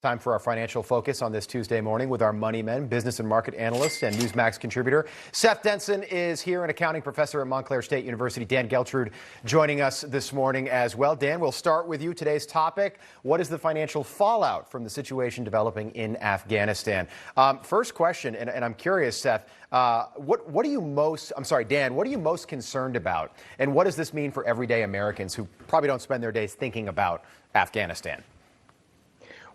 Time for our financial focus on this Tuesday morning with our money men, business and market analyst and NewsMax contributor. Seth Denson is here, an accounting professor at Montclair State University. Dan Geltrude joining us this morning as well. Dan, we'll start with you. Today's topic: what is the financial fallout from the situation developing in Afghanistan? First question, and I'm curious, Seth, what are you most, Dan, what are you most concerned about? And what does this mean for everyday Americans who probably don't spend their days thinking about Afghanistan?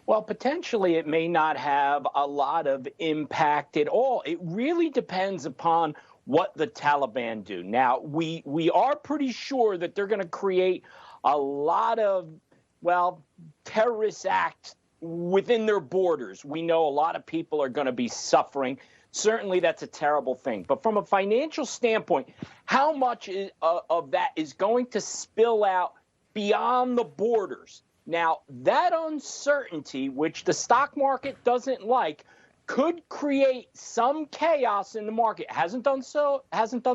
Well, potentially it may not have a lot of impact at all. It really depends upon what the Taliban do. Now, we are pretty sure that they're going to create a lot of, terrorist acts within their borders. We know a lot of people are going to be suffering. Certainly that's a terrible thing. But from a financial standpoint, how much of that is going to spill out beyond the borders? Now, that uncertainty, which the stock market doesn't like, could create some chaos in the market. Hasn't done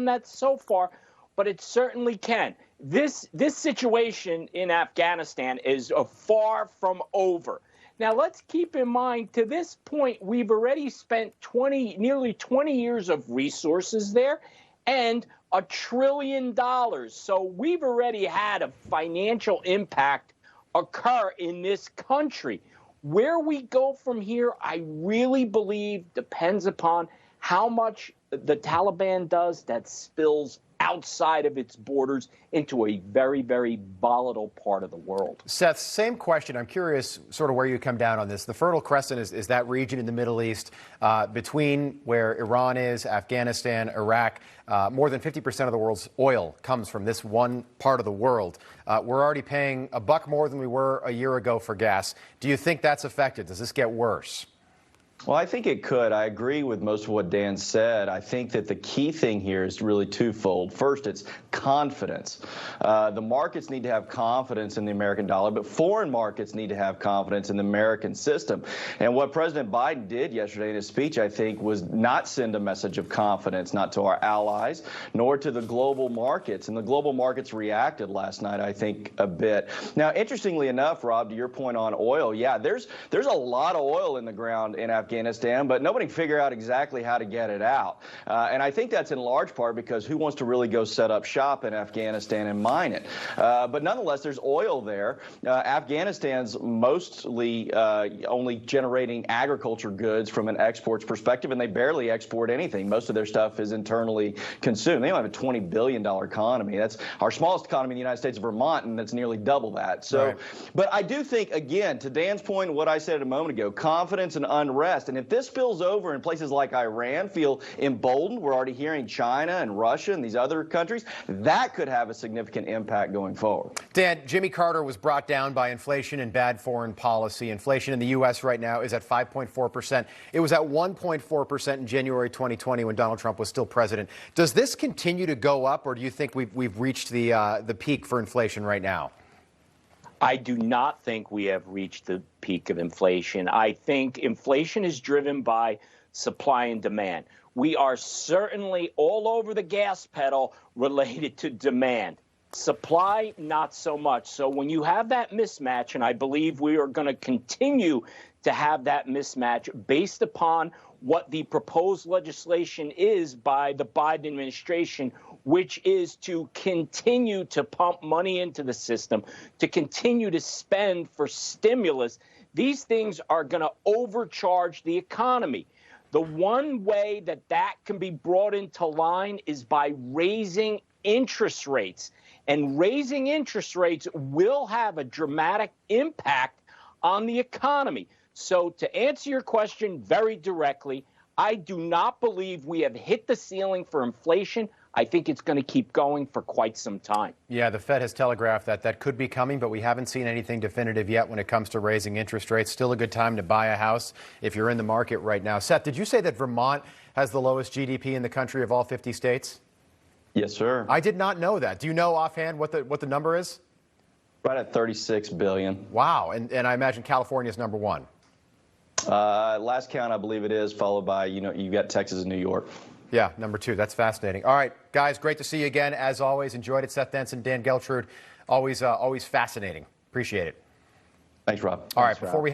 that so far, but it certainly can. This situation in Afghanistan is far from over. Now, let's keep in mind, to this point, we've already spent nearly 20 years of resources there and $1 trillion. So we've already had a financial impact occur in this country. Where we go from here, I really believe, depends upon how much the Taliban does that spills outside of its borders into a very, very volatile part of the world. Seth, same question. I'm curious sort of where you come down on this. The Fertile Crescent is that region in the Middle East between where Iran is, Afghanistan, Iraq. More than 50% of the world's oil comes from this one part of the world. We're already paying $1 more than we were a year ago for gas. Do you think that's affected? Does this get worse? Well, I think it could. I agree with most of what Dan said. I think that the key thing here is really twofold. First, it's confidence. The markets need to have confidence in the American dollar, but foreign markets need to have confidence in the American system. And what President Biden did yesterday in his speech, I think, was not send a message of confidence, not to our allies, nor to the global markets. And the global markets reacted last night, I think, a bit. Now, interestingly enough, Rob, to your point on oil, yeah, there's a lot of oil in the ground in Afghanistan, but nobody can figure out exactly how to get it out. And I think that's in large part because who wants to really go set up shop in Afghanistan and mine it? But nonetheless, there's oil there. Afghanistan's mostly only generating agriculture goods from an exports perspective, and they barely export anything. Most of their stuff is internally consumed. They don't have a $20 billion economy. That's our smallest economy in the United States, Vermont, and that's nearly double that. So, right. But I do think, again, to Dan's point, what I said a moment ago, confidence and unrest. And if this spills over and places like Iran feel emboldened, we're already hearing China and Russia and these other countries, that could have a significant impact going forward. Dan, Jimmy Carter was brought down by inflation and bad foreign policy. Inflation in the U.S. right now is at 5.4%. It was at 1.4% in January 2020 when Donald Trump was still president. Does this continue to go up, or do you think we've reached the peak for inflation right now? I do not think we have reached the peak of inflation. I think inflation is driven by supply and demand. We are certainly all over the gas pedal related to demand. Supply, not so much. So when you have that mismatch, and I believe we are going to continue to have that mismatch based upon what the proposed legislation is by the Biden administration, which is to continue to pump money into the system, to continue to spend for stimulus. These things are going to overcharge the economy. The one way that can be brought into line is by raising interest rates. And raising interest rates will have a dramatic impact on the economy. So to answer your question very directly, I do not believe we have hit the ceiling for inflation. I think it's going to keep going for quite some time. Yeah, the Fed has telegraphed that could be coming, but we haven't seen anything definitive yet when it comes to raising interest rates. Still a good time to buy a house if you're in the market right now. Seth, did you say that Vermont has the lowest GDP in the country of all 50 states? Yes, sir. I did not know that. Do you know offhand what the number is? Right at $36 billion. Wow, and I imagine California is number one. Last count, I believe it is, followed by, you've got Texas and New York. Yeah, number two. That's fascinating. All right, guys, great to see you again. As always, enjoyed it. Seth Denson, Dan Geltrude, always fascinating. Appreciate it. Thanks, Rob. All right, before we